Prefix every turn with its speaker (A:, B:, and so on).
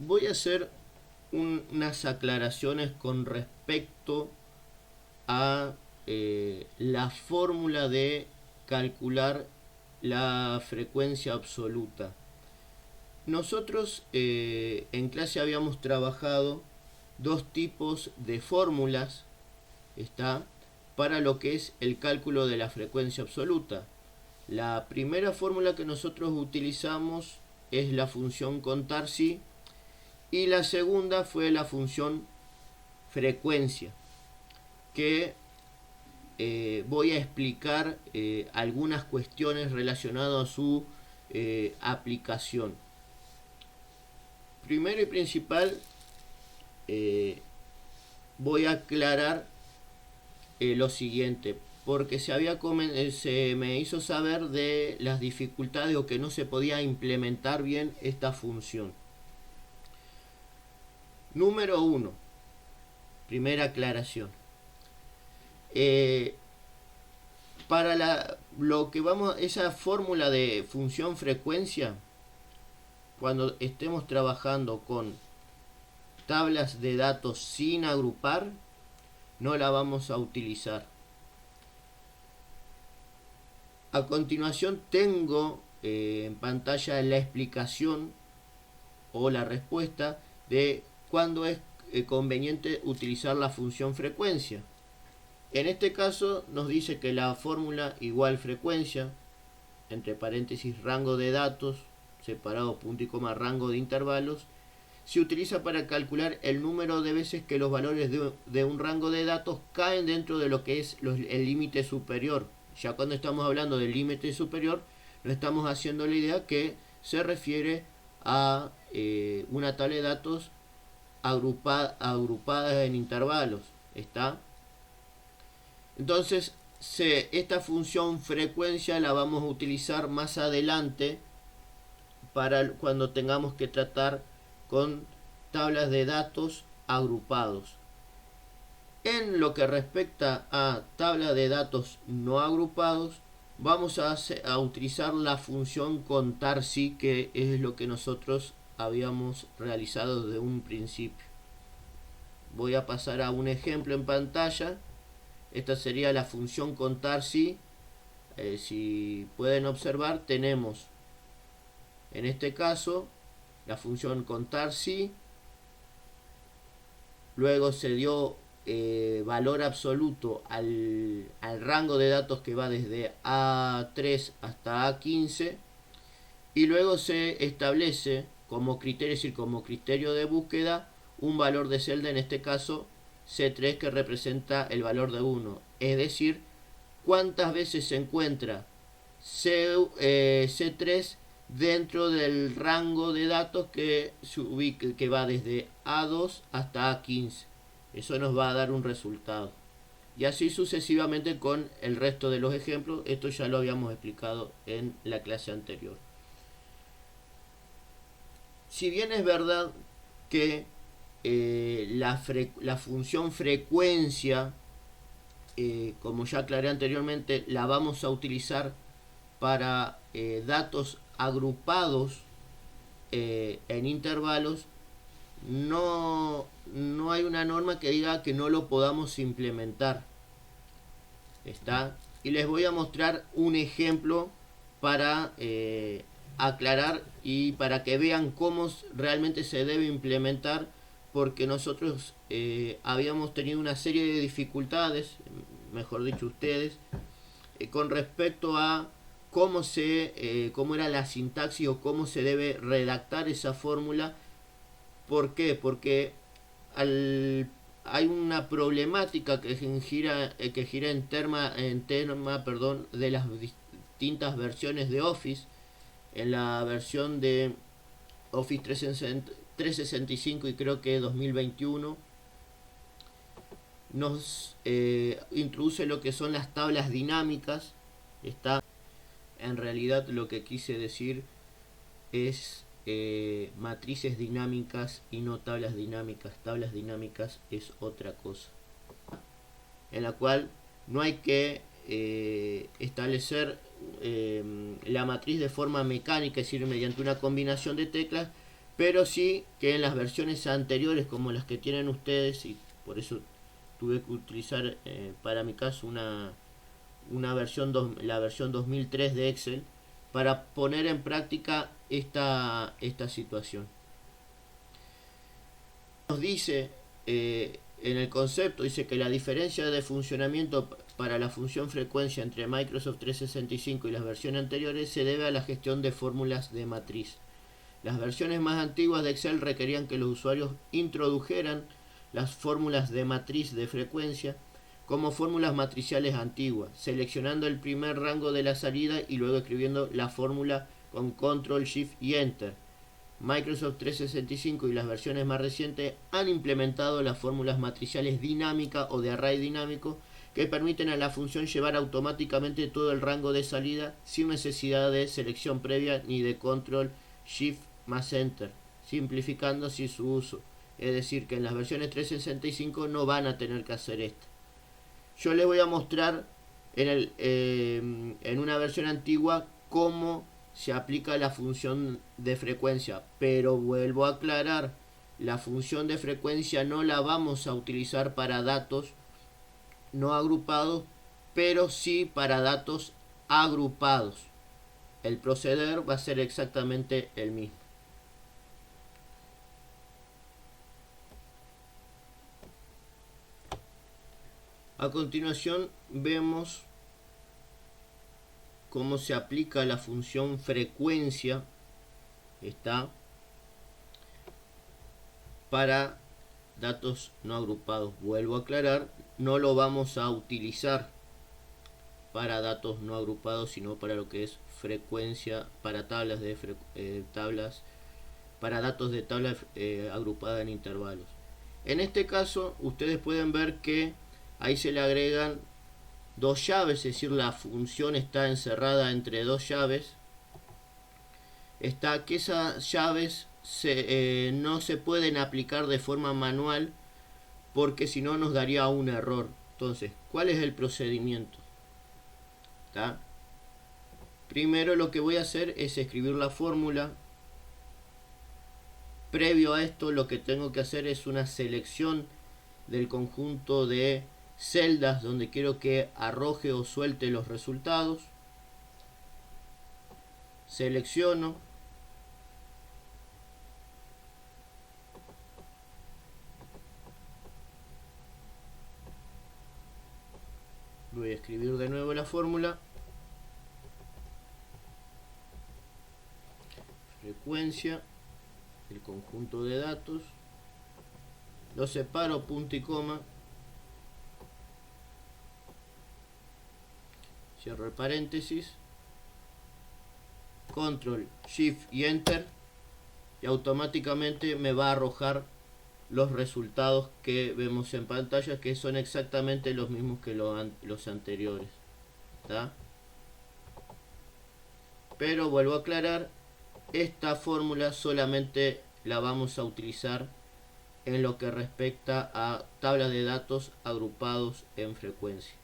A: voy a hacer unas aclaraciones con respecto a la fórmula de calcular la frecuencia absoluta. Nosotros en clase habíamos trabajado dos tipos de fórmulas, ¿está?, para lo que es el cálculo de la frecuencia absoluta. La primera fórmula que nosotros utilizamos es la función contar-si, y la segunda fue la función frecuencia, que voy a explicar algunas cuestiones relacionadas a su aplicación. Primero y principal, voy a aclarar lo siguiente, porque se me hizo saber de las dificultades o que no se podía implementar bien esta función. Número 1, primera aclaración. Para esa fórmula de función frecuencia, cuando estemos trabajando con tablas de datos sin agrupar, no la vamos a utilizar. A continuación tengo en pantalla la explicación o la respuesta de cuándo es conveniente utilizar la función frecuencia. En este caso nos dice que la fórmula igual frecuencia, entre paréntesis rango de datos, separado punto y coma rango de intervalos, se utiliza para calcular el número de veces que los valores de un rango de datos caen dentro de lo que es el límite superior. Ya cuando estamos hablando del límite superior, nos estamos haciendo la idea que se refiere a una tabla de datos agrupada en intervalos. ¿Está? Entonces, esta función frecuencia la vamos a utilizar más adelante para cuando tengamos que tratar con tablas de datos agrupados. En lo que respecta a tablas de datos no agrupados, vamos a utilizar la función contar-si, que es lo que nosotros habíamos realizado desde un principio. Voy a pasar a un ejemplo en pantalla. Esta sería la función contar-si. Si pueden observar, tenemos en este caso la función contar-si, luego se dio valor absoluto al rango de datos que va desde A3 hasta A15, y luego se establece como criterio, es decir, como criterio de búsqueda, un valor de celda, en este caso C3, que representa el valor de 1, es decir, cuántas veces se encuentra C3 dentro del rango de datos que va desde A2 hasta A15. Eso nos va a dar un resultado. Y así sucesivamente con el resto de los ejemplos. Esto ya lo habíamos explicado en la clase anterior. Si bien es verdad que la función frecuencia, como ya aclaré anteriormente, la vamos a utilizar para datos agrupados en intervalos, no hay una norma que diga que no lo podamos implementar. ¿Está? Y les voy a mostrar un ejemplo para aclarar y para que vean cómo realmente se debe implementar, porque nosotros habíamos tenido una serie de dificultades, mejor dicho ustedes, con respecto a cómo era la sintaxis o cómo se debe redactar esa fórmula. ¿Por qué? Porque hay una problemática que gira en tema de las distintas versiones de Office. En la versión de Office 365 y creo que 2021 nos introduce lo que son las tablas dinámicas. En realidad lo que quise decir es matrices dinámicas y no tablas dinámicas. Tablas dinámicas es otra cosa, en la cual no hay que establecer la matriz de forma mecánica, es decir, mediante una combinación de teclas, pero sí que en las versiones anteriores, como las que tienen ustedes, y por eso tuve que utilizar para mi caso una versión la versión 2003 de Excel, para poner en práctica esta situación. Nos dice en el concepto, dice que la diferencia de funcionamiento para la función frecuencia entre Microsoft 365 y las versiones anteriores se debe a la gestión de fórmulas de matriz. Las versiones más antiguas de Excel requerían que los usuarios introdujeran las fórmulas de matriz de frecuencia como fórmulas matriciales antiguas, seleccionando el primer rango de la salida y luego escribiendo la fórmula con Control, Shift y Enter. Microsoft 365 y las versiones más recientes han implementado las fórmulas matriciales dinámicas o de array dinámico que permiten a la función llevar automáticamente todo el rango de salida sin necesidad de selección previa ni de Control, Shift más Enter, simplificando así su uso. Es decir, que en las versiones 365 no van a tener que hacer esto. Yo les voy a mostrar en una versión antigua cómo se aplica la función de frecuencia, pero vuelvo a aclarar, la función de frecuencia no la vamos a utilizar para datos no agrupados, pero sí para datos agrupados. El proceder va a ser exactamente el mismo. A continuación vemos cómo se aplica la función frecuencia para datos no agrupados. Vuelvo a aclarar, no lo vamos a utilizar para datos no agrupados, sino para lo que es frecuencia, para tablas para datos de tablas agrupadas en intervalos. En este caso, ustedes pueden ver que ahí se le agregan dos llaves, es decir, la función está encerrada entre dos llaves. Está que esas llaves no se pueden aplicar de forma manual porque si no nos daría un error. Entonces, ¿cuál es el procedimiento? ¿Está? Primero lo que voy a hacer es escribir la fórmula. Previo a esto lo que tengo que hacer es una selección del conjunto de celdas donde quiero que arroje o suelte los resultados. Selecciono. Voy a escribir de nuevo la fórmula. Frecuencia, el conjunto de datos. Lo separo punto y coma. Cierro el paréntesis. Control, Shift y Enter. Y automáticamente me va a arrojar los resultados que vemos en pantalla, que son exactamente los mismos que los anteriores. ¿Está? Pero vuelvo a aclarar, esta fórmula solamente la vamos a utilizar en lo que respecta a tablas de datos agrupados en frecuencia.